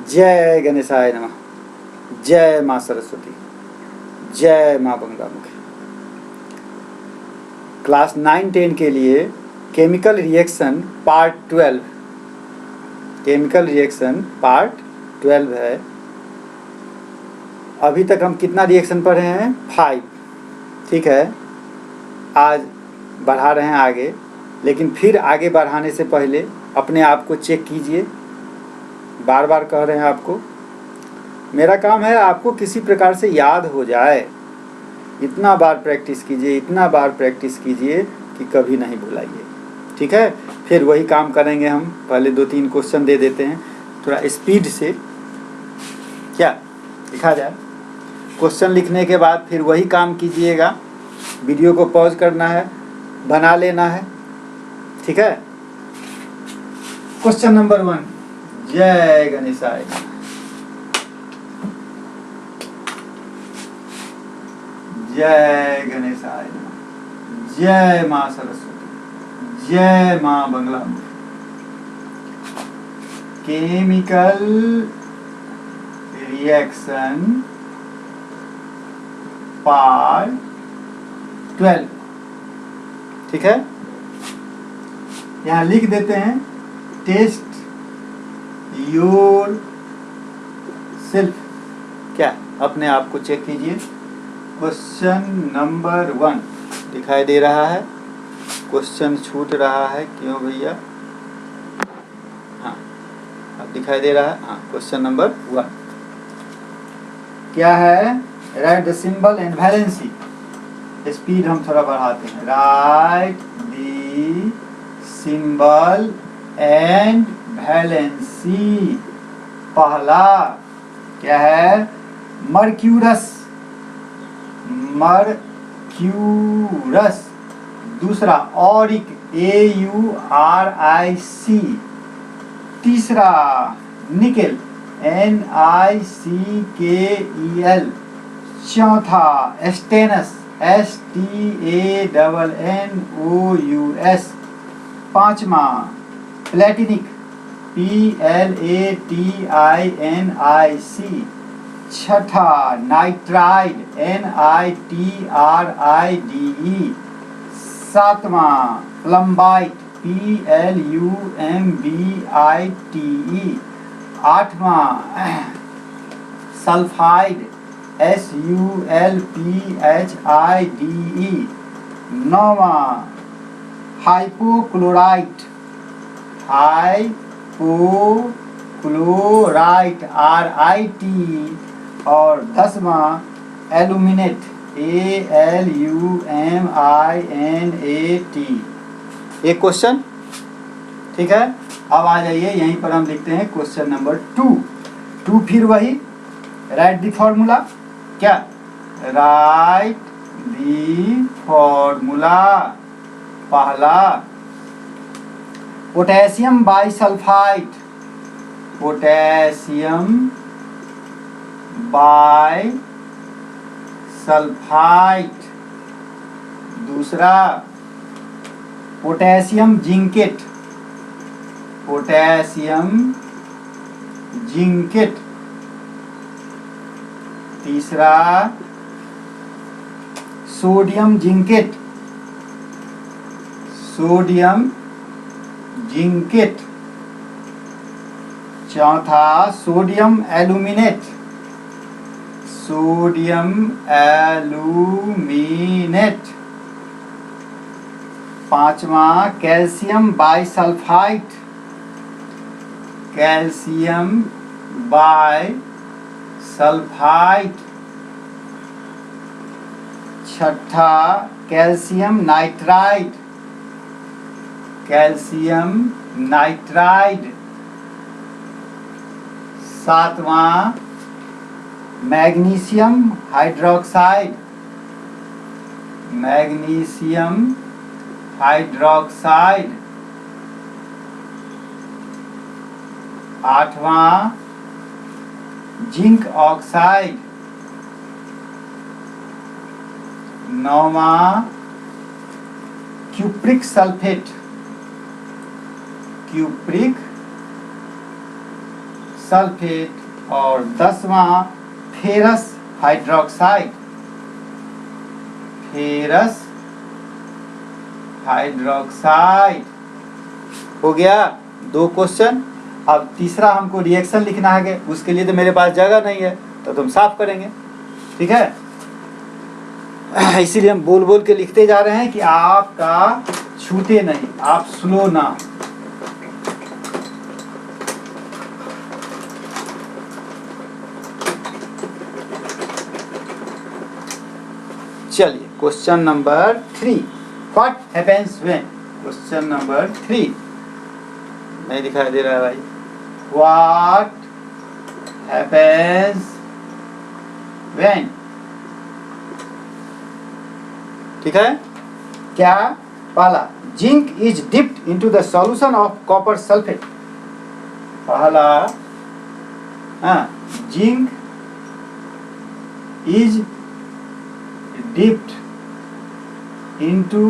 जय गणेशाय नमः। जय माँ सरस्वती। जय माँ बंगलामुखी। क्लास 9-10 के लिए chemical reaction part 12, chemical reaction part 12 है। अभी तक हम कितना रिएक्शन पढ़े हैं? 5। ठीक है, आज बढ़ा रहे हैं आगे, लेकिन फिर आगे बढ़ाने से पहले अपने आप को चेक कीजिए। बार बार कह रहे हैं आपको, मेरा काम है आपको किसी प्रकार से याद हो जाए। इतना बार प्रैक्टिस कीजिए, इतना बार प्रैक्टिस कीजिए कि कभी नहीं भुलाइए। ठीक है, फिर वही काम करेंगे हम। पहले 2-3 क्वेश्चन दे देते हैं, थोड़ा स्पीड से क्या लिखा जाए। क्वेश्चन लिखने के बाद फिर वही काम कीजिएगा। वीडियो को पॉज करना है, बना लेना है। ठीक है, क्वेश्चन नंबर 1। जय गणेशाय। जय गणेशाय। जय माँ सरस्वती। जय माँ बंगलामुखी। Chemical reaction part 12। ठीक है, यहाँ लिख देते हैं, टेस्ट योर सेल्फ। क्या, अपने आप को चेक कीजिए। क्वेश्चन नंबर 1 दिखाई दे रहा है? क्वेश्चन छूट रहा है क्यों भैया? हाँ, अब दिखाई दे रहा है। हाँ, क्वेश्चन नंबर 1 क्या है? Right the symbol and valency. Speed हम थोड़ा बढ़ाते हैं। Right the symbol and valency. पहला क्या है? Mercurous, mercurous. दूसरा ऑरिक, AURIC। तीसरा निकेल, NICKEL। चौथा स्टेनस, STANNOUS। पांचवा प्लेटिनिक, PLATINIC। छठा नाइट्राइड, NITRIDE। सातवां प्लम्बाइट, PLUMBITE। आठवां सल्फाइड, SULPHIDE। नौवां हाइपोक्लोराइट, हाइपोक्लोराइट RIT। और 10वां एल्यूमिनेट, ALUMINAT। एक क्वेश्चन। ठीक है, अब आ जाइए, यहीं पर हम लिखते हैं क्वेश्चन नंबर 2। फिर वही राइट द फॉर्मूला। क्या? Right the formula. पहला पोटेशियम बाइसल्फाइड, पोटेशियम बाइसल्फाइड। दूसरा पोटेशियम जिंकेट, पोटेशियम जिंकेट। तीसरा सोडियम जिंकेट, सोडियम जिंकेट। चौथा सोडियम एल्यूमिनेट, सोडियम एल्यूमिनेट। पांचवा कैल्शियम बाइसल्फाइड, कैल्शियम बाइसल्फाइड। छठा कैल्शियम नाइट्राइड, कैल्शियम नाइट्राइड। सातवां मैग्नीशियम हाइड्रोक्साइड, मैग्नीशियम हाइड्रोक्साइड। आठवां zinc oxide. नौवां cupric sulphate, cupric sulphate और 10वां ferrous hydroxide. Ferrous hydroxide हो गया 2 क्वेश्चन। अब तीसरा हमको रिएक्शन लिखना है, उसके लिए तो मेरे पास जगह नहीं है, तो तुम साफ करेंगे, ठीक है। इसीलिए हम बोल बोल के लिखते जा रहे हैं कि आपका छूटे नहीं, आप स्लो ना। चलिए question number 3, what happens when. Question number 3 नहीं दिखाई दे रहा है भाई। व्हाट हैपेंस व्हेन, ठीक है। क्या पहला, zinc is dipped into the solution of copper sulphate. पहला zinc is dipped into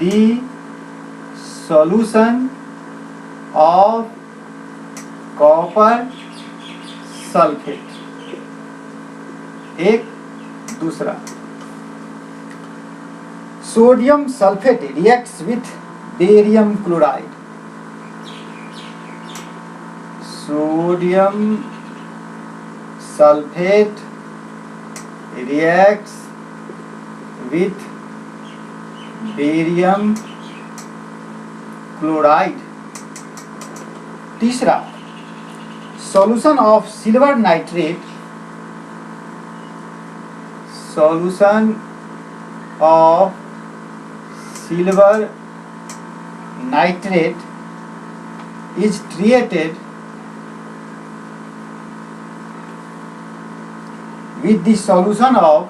the solution of copper sulfate। एक दूसरा, sodium sulphate reacts with barium chloride। Sodium sulphate reacts with barium chloride। तीसरा, solution of silver nitrate, solution of silver nitrate is treated with the solution of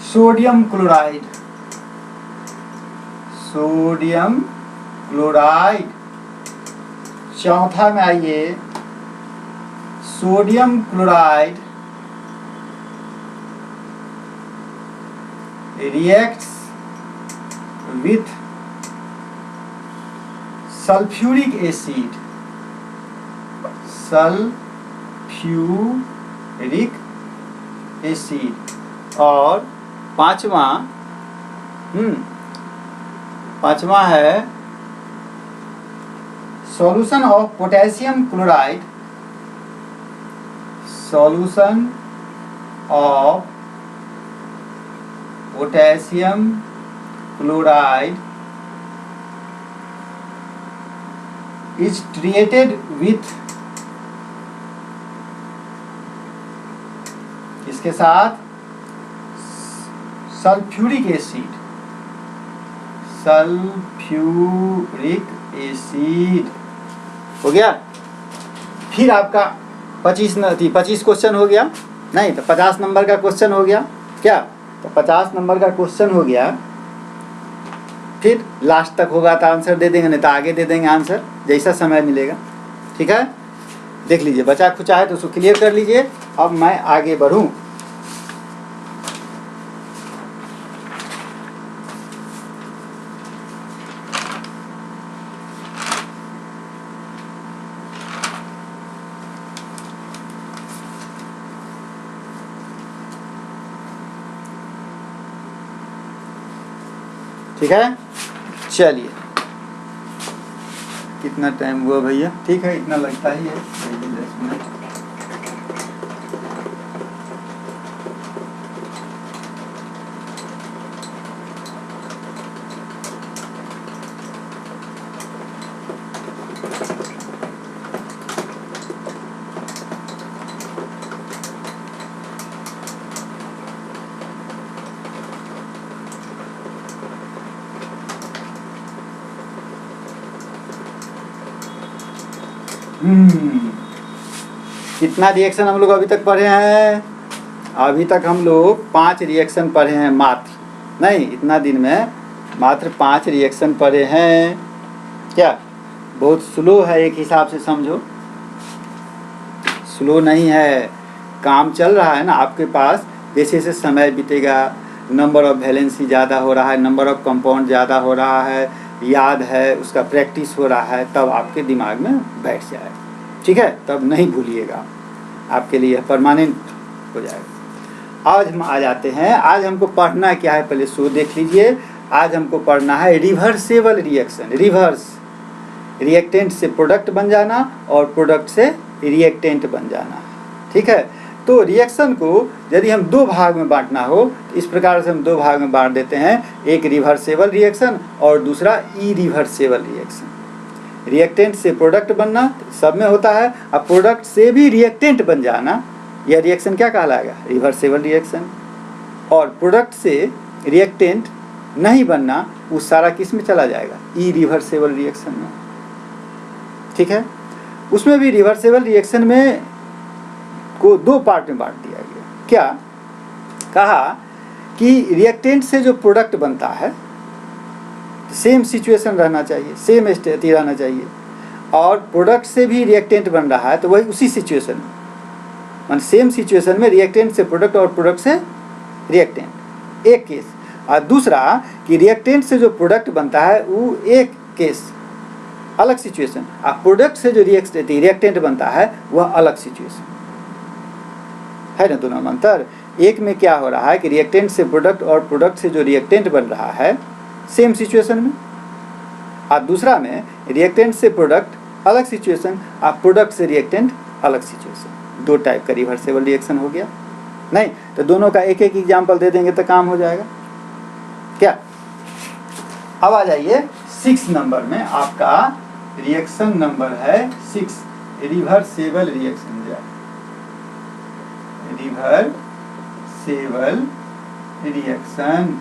sodium chloride। Sodium chloride. चौथा में आइए, sodium chloride reacts with sulphuric acid. Sulphuric acid. और पांचवा है solution of potassium chloride. Solution of potassium chloride is treated with, इसके साथ sulphuric acid. Sulphuric acid हो गया। फिर आपका 25 क्वेश्चन हो गया, नहीं तो 50 नंबर का क्वेश्चन हो गया क्या, तो 50 नंबर का क्वेश्चन हो गया। फिर लास्ट तक होगा तो आंसर दे देंगे, नहीं तो आगे दे देंगे आंसर, जैसा समय मिलेगा, ठीक है। देख लीजिए, बचा खुचा है तो उसको क्लियर कर लीजिए। अब मैं आगे बढ़ूं। ठीक है, चलिए कितना टाइम हुआ भैया? ठीक है, इतना लगता ही है, 10 मिनट। कितना रिएक्शन हम लोग अभी तक पढ़े हैं? अभी तक हम लोग 5 रिएक्शन पढ़े हैं मात्र, नहीं इतना दिन में मात्र 5 रिएक्शन पढ़े हैं। क्या बहुत स्लो है? एक हिसाब से समझो स्लो नहीं है, काम चल रहा है ना आपके पास। जैसे जैसे समय बीतेगा नंबर ऑफ वैलेंसी ज़्यादा हो रहा है, नंबर ऑफ कंपाउंड ज़्यादा हो रहा है, याद है, उसका प्रैक्टिस हो रहा है, तब आपके दिमाग में बैठ जाए। ठीक है, तब नहीं भूलिएगा, आपके लिए परमानेंट हो जाएगा। आज हम आ जाते हैं, आज हमको पढ़ना क्या है, पहले शो देख लीजिए। आज हमको पढ़ना है रिवर्सेबल रिएक्शन। रिवर्स, रिएक्टेंट से प्रोडक्ट बन जाना और प्रोडक्ट से रिएक्टेंट बन जाना। ठीक है, तो रिएक्शन को यदि हम दो भाग में बांटना हो तो इस प्रकार से हम दो भाग में बांट देते हैं, एक रिवर्सेबल रिएक्शन और दूसरा इरिवर्सेबल रिएक्शन। रिएक्टेंट से प्रोडक्ट बनना सब में होता है, अब प्रोडक्ट से भी रिएक्टेंट बन जाना, यह रिएक्शन क्या कहलाएगा, रिवर्सेबल रिएक्शन। और प्रोडक्ट से रिएक्टेंट नहीं बनना, वो सारा किस में चला जाएगा, इरिवर्सेबल रिएक्शन में। ठीक है, उसमें भी रिवर्सेबल रिएक्शन में को दो पार्ट में बांट दिया गया। क्या कहा कि रिएक्टेंट से जो प्रोडक्ट बनता है सेम सिचुएशन रहना चाहिए, सेम स्थिति रहना चाहिए, और प्रोडक्ट से भी रिएक्टेंट बन रहा है तो वही उसी सिचुएशन में, मान सेम सिचुएशन में रिएक्टेंट से प्रोडक्ट और प्रोडक्ट से रिएक्टेंट, एक केस। और दूसरा कि रिएक्टेंट से जो प्रोडक्ट बनता है वो एक केस, अलग सिचुएशन, और प्रोडक्ट से जो रिएक्टेंट बनता है वह अलग सिचुएशन है ना, दोनों में अंतर। एक में क्या हो रहा है कि रिएक्टेंट से प्रोडक्ट और प्रोडक्ट से जो रिएक्टेंट बन रहा है सेम सिचुएशन में, और दूसरा में रिएक्टेंट से प्रोडक्ट अलग सिचुएशन और प्रोडक्ट से रिएक्टेंट अलग सिचुएशन। दो टाइप का रिवर्सेबल रिएक्शन हो गया। नहीं तो दोनों का एक एक एग्जाम्पल दे देंगे तो काम हो जाएगा क्या। अब आ जाइए 6 नंबर में, आपका रिएक्शन नंबर है 6, रिवर्सेबल रिएक्शन। रिवर्सेबल रिएक्शन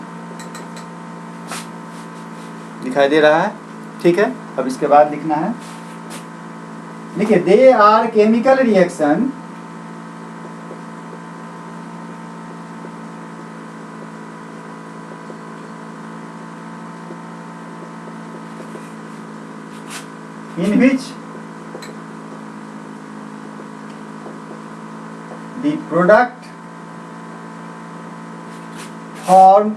दिखाई दे रहा है, ठीक है। अब इसके बाद लिखना है, देखिए they are chemical reaction in which the product formed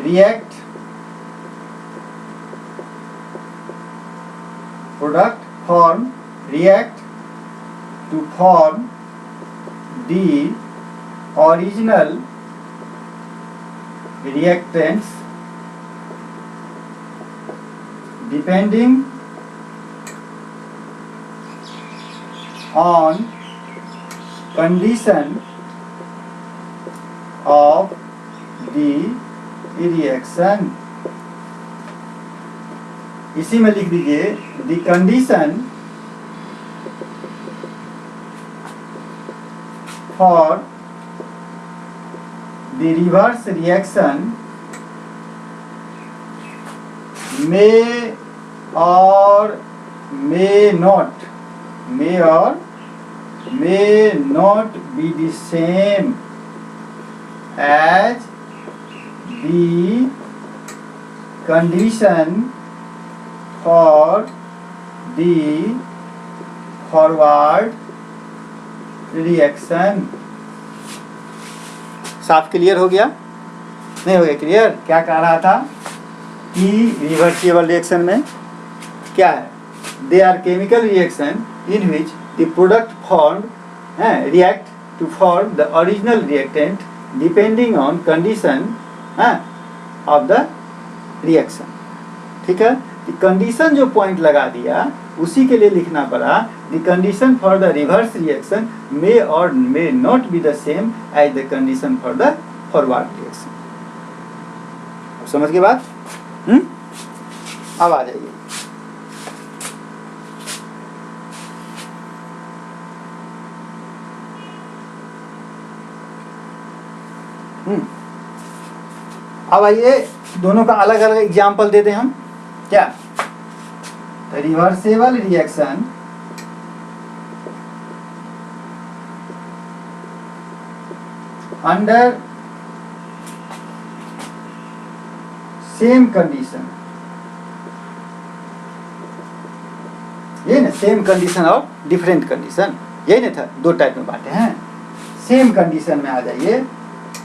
react to form the original reactants depending on condition of the reaction। इसी में लिख दीजिए the condition for the reverse reaction may or may not be the same as the condition for the forward reaction। साफ clear हो गया? नहीं हो गया क्लियर? क्या कह रहा था कि रिवर्सिबल रिएक्शन में क्या है, they are chemical reaction in which the product formed react to form the original reactant depending on condition of the reaction। ठीक है, कंडीशन जो पॉइंट लगा दिया उसी के लिए लिखना पड़ा the condition for the reverse reaction may or may not be the same as the condition for the forward reaction। समझ के बाद अब आ जाइए अब आइए दोनों का अलग अलग एग्जाम्पल दे दें हम। क्या, reversible reaction under same condition, ये ना सेम कंडीशन और डिफरेंट कंडीशन, यही ना था, दो टाइप में बांटे हैं, सेम कंडीशन में आ जाइए।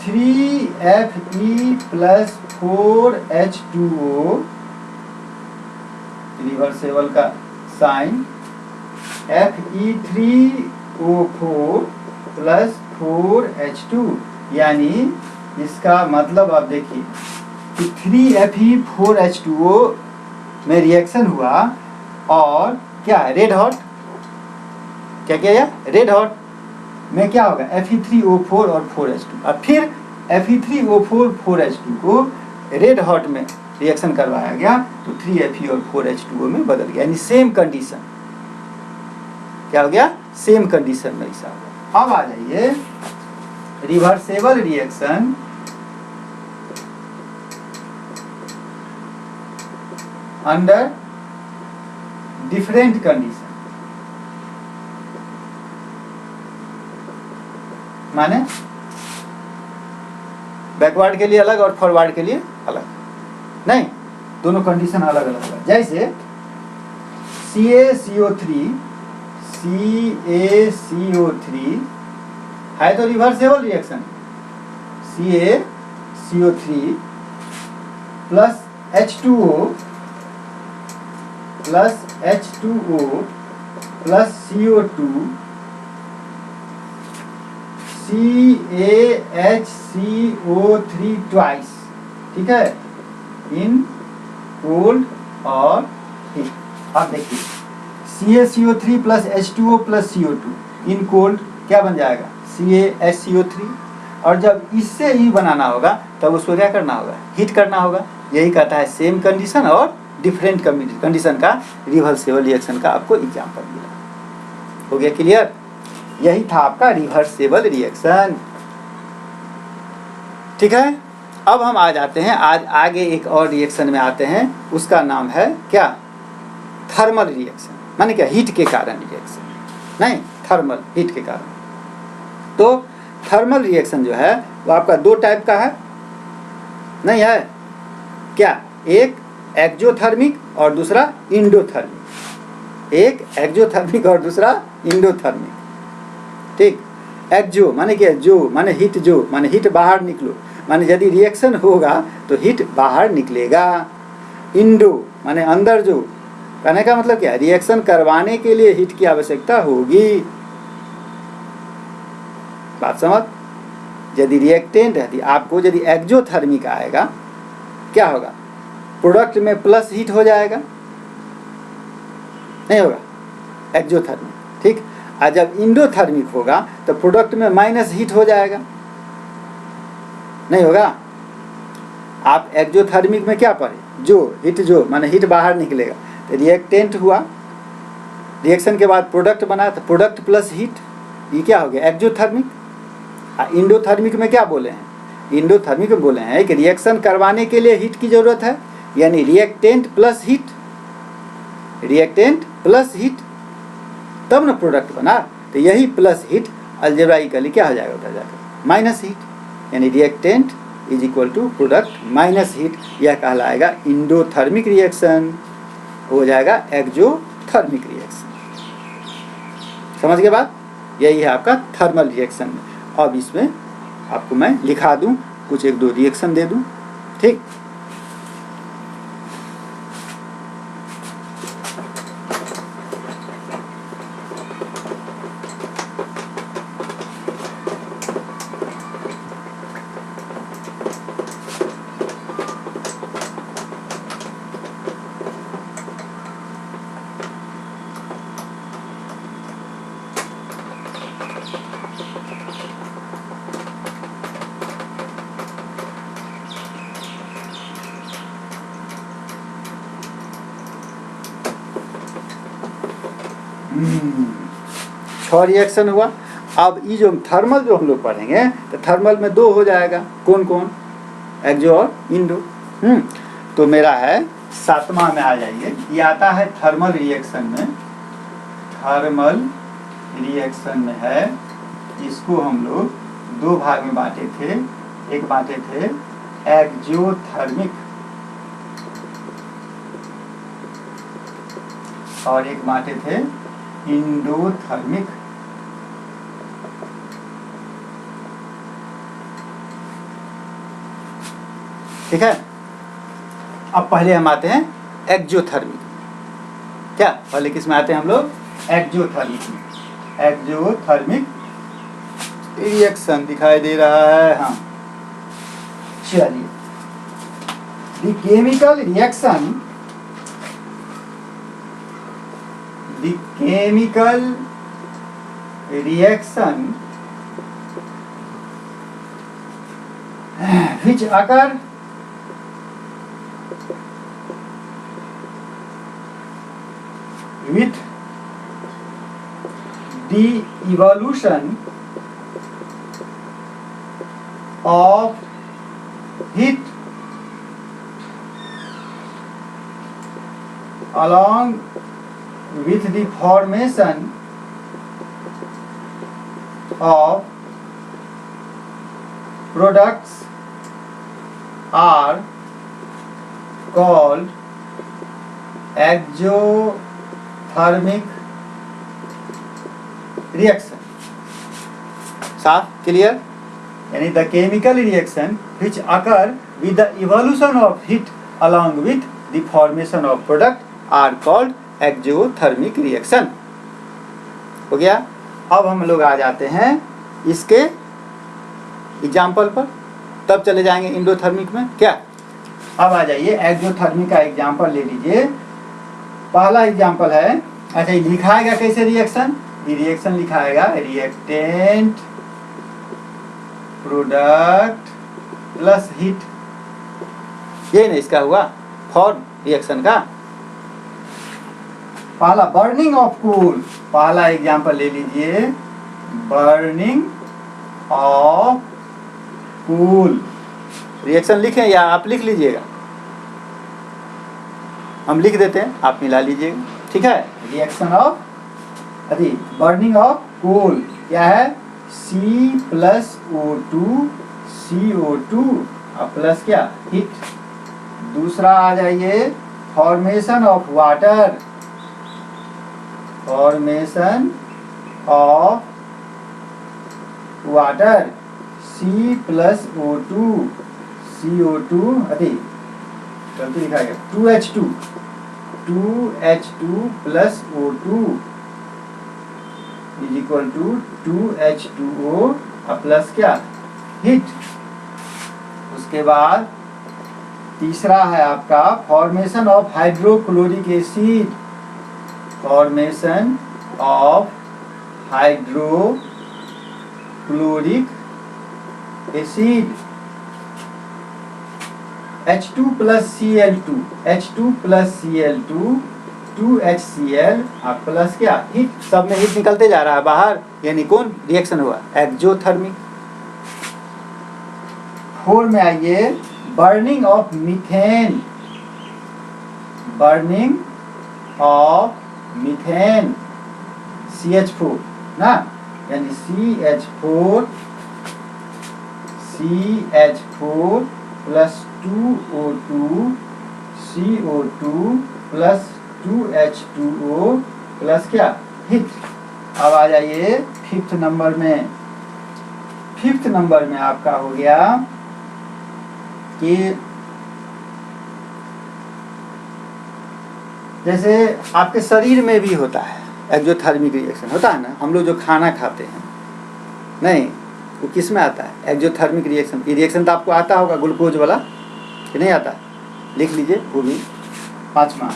3Fe प्लस 4H2O, रिवर्सेबल का साइन, Fe3O4 प्लस 4H2, यानी इसका मतलब आप देखिए कि 3Fe4H2O में रिएक्शन हुआ और क्या है, रेड हॉट, क्या किया रेड हॉट में क्या होगा, Fe3O4 और 4H2, और फिर Fe3O4 4H2 को रेड हॉट में रिएक्शन करवाया गया तो 3Fe और 4H2O में बदल गया, यानी सेम कंडीशन, क्या हो गया, सेम कंडीशन में ऐसा होगा। अब आ जाइए reversible reaction under different condition, माने बैकवर्ड के लिए अलग और फॉरवर्ड के लिए अलग, नहीं, दोनों कंडीशन अलग अलग है। जैसे CaCO3 है तो reversible reaction, CaCO3 plus H2O plus H2O plus CO2 CaHCO3 twice, ठीक है, इन कोल्ड और हीट। अब देखिए CaCO3 plus H2O plus CO2 in cold क्या बन जाएगा, CaHCO3, और जब इससे ही बनाना होगा तब उसको क्या करना होगा, हीट करना होगा। यही कहता है सेम कंडीशन और डिफरेंट कंडीशन का रिवर्सेबल रिएक्शन का आपको एग्जाम्पल मिला। हो गया क्लियर? यही था आपका रिवर्सेबल रिएक्शन, ठीक है। अब हम आ जाते हैं आज आगे एक और रिएक्शन में आते हैं, उसका नाम है क्या, थर्मल रिएक्शन, माने क्या, हीट के कारण रिएक्शन, नहीं, थर्मल, हीट के कारण। तो थर्मल रिएक्शन जो है वो आपका दो टाइप का है, नहीं है क्या, एक एक्जोथर्मिक और दूसरा इंडोथर्मिक, एक एक्जोथर्मिक और दूसरा इंडोथर्मिक, ठीक। एक्जो माने क्या, जो माने हीट, जो माने हीट बाहर निकलो, माने यदि रिएक्शन होगा तो हीट बाहर निकलेगा। इंडो माने अंदर, जो कहने का मतलब क्या, रिएक्शन करवाने के लिए हीट की आवश्यकता होगी, बात समझ। यदि रिएक्टेंट है, आपको यदि एक्जोथर्मिक आएगा क्या होगा, प्रोडक्ट में प्लस हीट हो जाएगा, नहीं होगा एक्जोथर्मिक, ठीक। और जब इंडोथर्मिक होगा तो प्रोडक्ट में माइनस हीट हो जाएगा, नहीं होगा। आप एक्जोथर्मिक में क्या पढ़े, जो हीट, जो माने हीट बाहर निकलेगा, तो रिएक्टेंट हुआ, रिएक्शन के बाद प्रोडक्ट बना तो प्रोडक्ट प्लस हीट, ये क्या हो गया, एक्जोथर्मिक। इंडोथर्मिक में क्या बोले हैं, इंडोथर्मिक में बोले हैं कि रिएक्शन करवाने के लिए हीट की जरूरत है, यानी reactant plus heat, reactant plus heat, तब ना प्रोडक्ट बना। तो यही प्लस हीट अलजेब्राइकली क्या हो जाएगा, उधर जाकर माइनस हीट, यानी reactant is equal to product minus heat, यह कहलाएगा इंडोथर्मिक रिएक्शन, हो जाएगा एक्जोथर्मिक रिएक्शन। समझ गए बात? यही है आपका थर्मल रिएक्शन। अब इसमें आपको मैं लिखा दूं, कुछ एक दो रिएक्शन दे दूं, ठीक। रिएक्शन हुआ। अब ये जो थर्मल जो हम लोग पढ़ेंगे तो थर्मल में दो हो जाएगा, कौन कौन, एक्जो और इंडो। तो मेरा है 7वां में आ जाइए, ये आता है थर्मल रिएक्शन में, थर्मल रिएक्शन में है, इसको हम लोग दो भाग में बांटे थे, एक बांटे थे एक्जोथर्मिक और एक बांटे थे इंडोथर्मिक। ठीक है। अब पहले हम आते हैं एक्जोथर्मिक। क्या पहले किस में आते हैं हम लोग? एक्जोथर्मिक में। एक्जोथर्मिक रिएक्शन दिखाई दे रहा है, हाँ चलिए। The chemical reaction, the chemical reaction which occur with the evolution of heat along with the formation of products are called exothermic reaction। साफ क्लियर? यानी the chemical reaction which occur with the evolution of heat along with the formation of product are called exothermic reaction। हो गया। अब हम लोग आ जाते हैं इसके एग्जाम्पल पर, तब चले जाएंगे इंडोथर्मिक में। क्या अब आ जाइए एक्सोथर्मिक का एग्जाम्पल ले लीजिए। पहला एग्जाम्पल है, अच्छा ये लिखाएगा कैसे रिएक्शन? ये रिएक्शन लिखाएगा रिएक्टेंट प्रोडक्ट प्लस हीट, ये नहीं इसका हुआ फॉर्म रिएक्शन का। पहला बर्निंग ऑफ कूल, पहला एग्जाम्पल ले लीजिए बर्निंग ऑफ कूल। रिएक्शन लिखें या आप लिख लीजिएगा? हम लिख देते हैं, आप मिला लीजिएगा, ठीक है। रिएक्शन ऑफ अरे बर्निंग ऑफ कूल क्या है? C+O2 CO2 और प्लस क्या हीट। दूसरा आ जाइए formation of water, formation of water C+O2 CO2 अरे गलती लिखा गया 2H2 plus O2 is equal to 2H2O और प्लस क्या हीट। उसके बाद तीसरा है आपका formation of hydrochloric acid, formation of hydrochloric acid H2 plus Cl2 2HCl और प्लस क्या हीट। सब में हीट निकलते जा रहा है बाहर, यानी कौन रिएक्शन हुआ? एक्सोथर्मिक। 4 में आइए burning of methane, burning of methane CH4 ना, यानी CH4 plus 2O2 CO2 plus 2H2O plus क्या हीट। अब आ जाइए फिफ्थ नंबर में। फिफ्थ नंबर में आपका हो गया कि जैसे आपके शरीर में भी होता है एक्सोथर्मिक रिएक्शन, होता है ना। हम लोग जो खाना खाते हैं, नहीं वो किस में आता है? Exothermic reaction. ये रिएक्शन तो आपको आता होगा ग्लूकोज वाला, कि नहीं आता? लिख लीजिए वो भी। पांचवा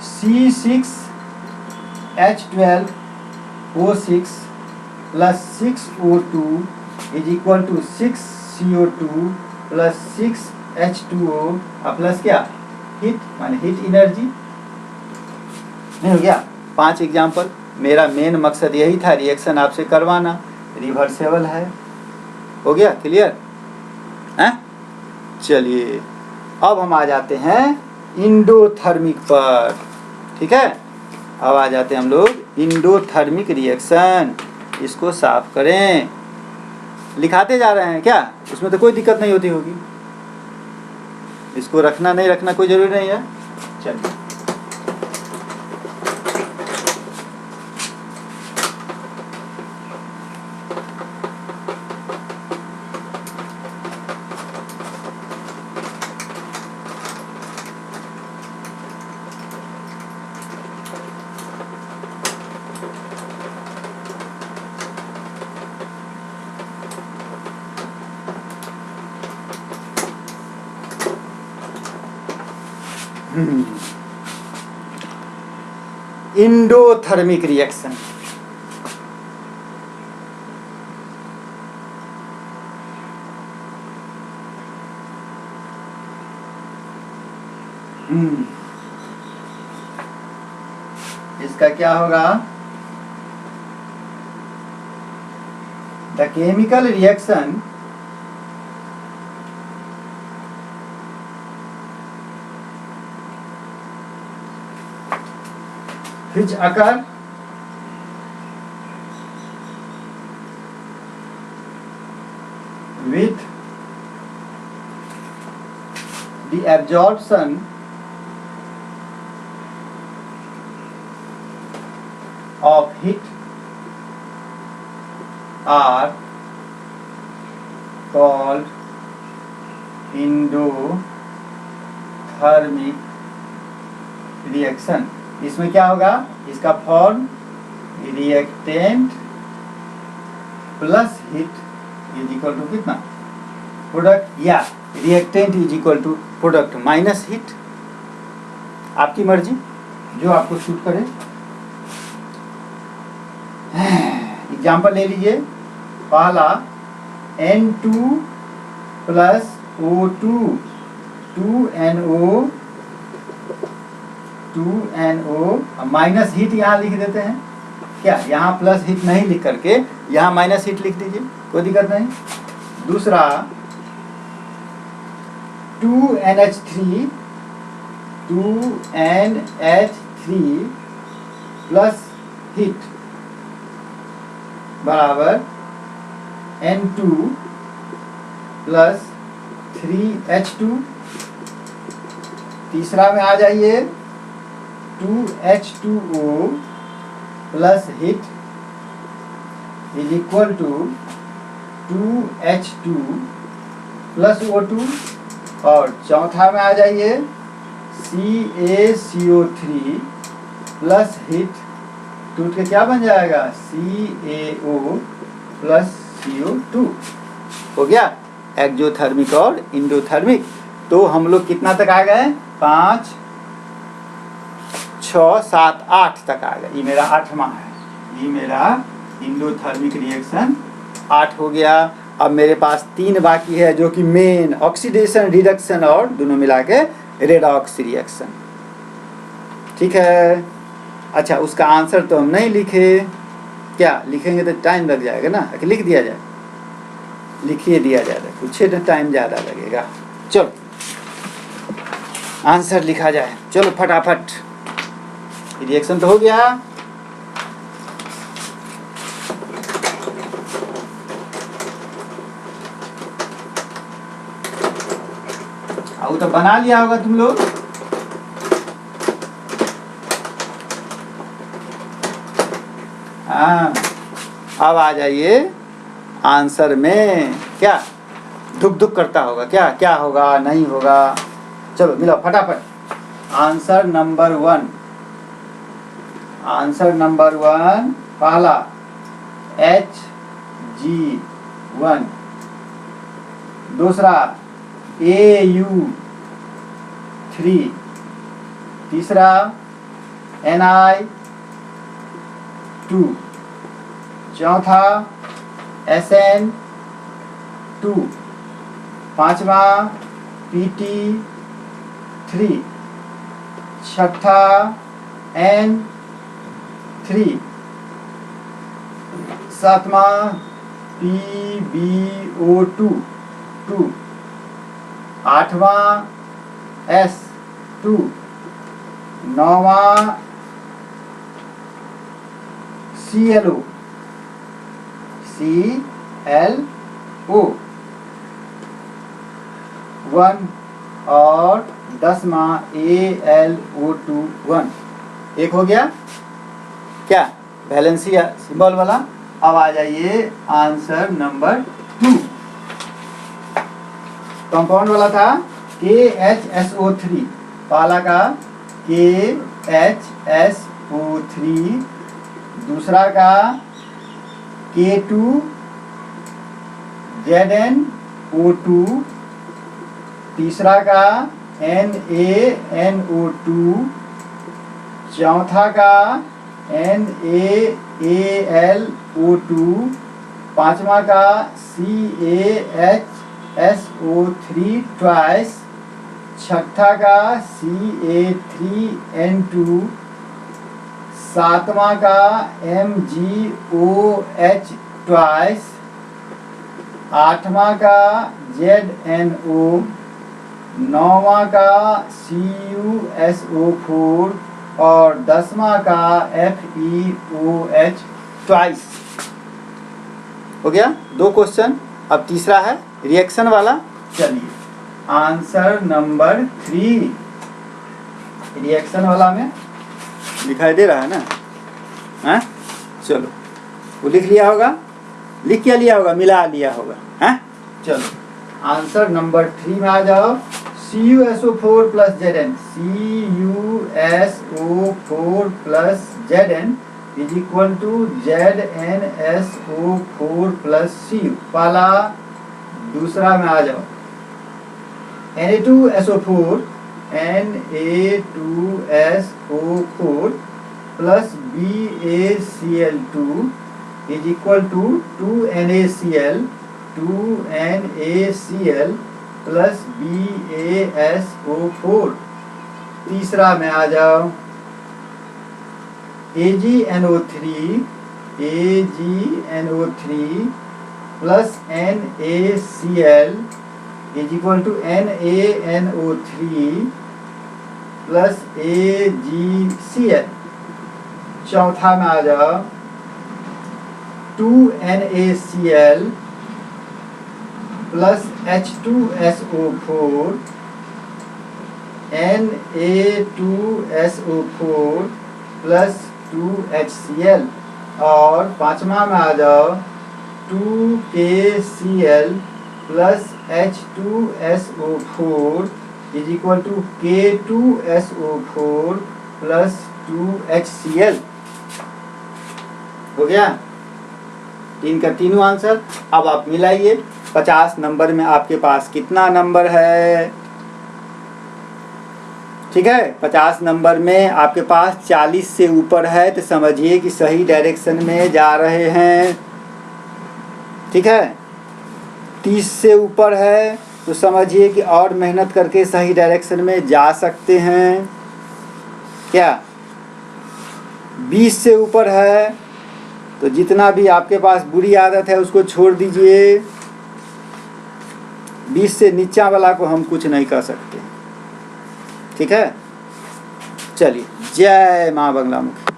C6H12O6 plus 6O2 is equal to 6CO2 plus 6H2O और प्लस क्या हीट, माने हीट एनर्जी। नहीं हो गया? 5 एग्जाम्पल। मेरा मेन मकसद यही था रिएक्शन आपसे करवाना, रिवर्सेबल है। हो गया क्लियर? हैं? चलिए अब हम आ जाते हैं इंडोथर्मिक पर, ठीक है। अब आ जाते हैं हम लोग इंडोथर्मिक रिएक्शन। इसको साफ करें, लिखाते जा रहे हैं क्या? उसमें तो कोई दिक्कत नहीं होती होगी। इसको रखना नहीं रखना कोई जरूरी नहीं है। चलिए इंडोथर्मिक रिएक्शन। इसका क्या होगा? The chemical reaction which occur with the absorption of heat are called endothermic reaction। इसमें क्या होगा? इसका form reactant plus heat is equal to कितना? प्रोडक्ट, या reactant is equal to product minus heat. आपकी मर्जी, जो आपको सूट करे। एग्जाम्पल ले लीजिए। पहला N2 plus O2 2NO minus heat यहाँ लिख देते हैं क्या? यहाँ प्लस हीट नहीं लिख करके यहाँ माइनस हीट लिख दीजिए, कोई दिक्कत नहीं। दूसरा 2NH3 प्लस हीट बराबर N2 प्लस 3H2। तीसरा में आ जाइए 2H2O plus heat is equal to 2H2 plus O2। और चौथा में आ जाइए CaCO3 प्लस हीट टूट के क्या बन जाएगा? CaO plus CO2। हो गया एक्जोथर्मिक और इंडोथर्मिक। तो हम लोग कितना तक आ गए? 5, 6, 7, 8 तक आ गए। ये मेरा 8वां है। ये मेरा इंडोथर्मिक रिएक्शन 8 हो गया। अब मेरे पास 3 बाकी है, जो कि मेन ऑक्सीडेशन, रिडक्शन और दोनों मिला के रेडॉक्स रिएक्शन। ठीक है। अच्छा, उसका आंसर तो हम नहीं लिखे। क्या लिखेंगे तो टाइम लग जाएगा ना, लिख दिया जाए, लिखिए दिया जाएगा, कुछ टाइम ज़्यादा लगेगा। चलो आंसर लिखा जाए, चलो फटाफट। रिएक्शन तो हो गया। अब तो बना लिया होगा तुम लोग। हाँ, अब आ जाइए आंसर में। क्या धुक धुक करता होगा? क्या क्या होगा, नहीं होगा? चलो मिलो फटाफट। आंसर नंबर 1, आंसर नंबर 1 पहला Hg1, दूसरा Au3, तीसरा Ni2, चौथा SN2, पांचवा PT3, छठा N3, सातवा PbO2, आठवा S2, नौवा ClO, ClO1 और 10वां AlO2 1। एक हो गया क्या? वैलेंसी सिंबल वाला। अब आ जाइए आंसर नंबर 2। कंपाउंड वाला था KHSO3, पहला का KHSO3, दूसरा का K2ZnO2, तीसरा का NaNO2, चौथा का NaAlO2, पांचवा का CaHSO3 ट्वाइस, छठा का Ca3N2, सातवां का MgOH ट्वाइस, आठवां का ZNO, नौवां का CuSO4 और 10वां का FeOH ट्वाइस। हो गया 2 क्वेश्चन। अब तीसरा है रिएक्शन वाला। चलिए आंसर नंबर 3 रिएक्शन वाला में दिखाई दे रहा है ना? हाँ चलो, वो लिख लिया होगा, लिख क्या लिया होगा, मिला लिया होगा। हाँ चलो आंसर नंबर 3 में आ जाओ। CuSO4 plus Zn, CuSO4 plus Zn is equal to ZnSO4 plus Cu। पहला। दूसरा में आ जाओ Na2SO4 plus BaCl2 is equal to 2NaCl plus BaSO4। तीसरा में आ जाओ AgNO3 plus NaCl is equal to NaNO3 plus AgCl। चौथा में आ जाओ 2NaCl plus H2SO4 Na2SO4 plus 2HCl। और पांचवा में आ जाओ 2KCl plus H2SO4 is equal to K2SO4 plus 2HCl। हो गया तीन का तीनों आंसर। अब आप मिलाइए। 50 नंबर में आपके पास कितना नंबर है? ठीक है, 50 नंबर में आपके पास 40 से ऊपर है तो समझिए कि सही डायरेक्शन में जा रहे हैं। ठीक है, 30 से ऊपर है तो समझिए कि और मेहनत करके सही डायरेक्शन में जा सकते हैं। क्या 20 से ऊपर है तो जितना भी आपके पास बुरी आदत है उसको छोड़ दीजिए। 20 से नीचा वाला को हम कुछ नहीं कर सकते। ठीक है, चलिए जय माँ बंगला मुखी।